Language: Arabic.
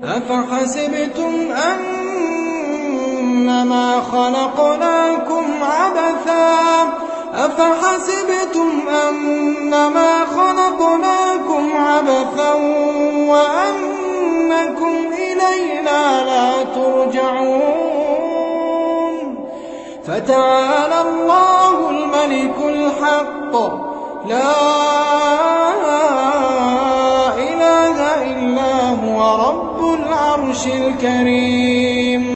أفحسبتم أنما خلقناكم عبثا وأنكم إلينا لا ترجعون فتعالى الله الملك الحق لا إله إلا هو رب العرش الكريم.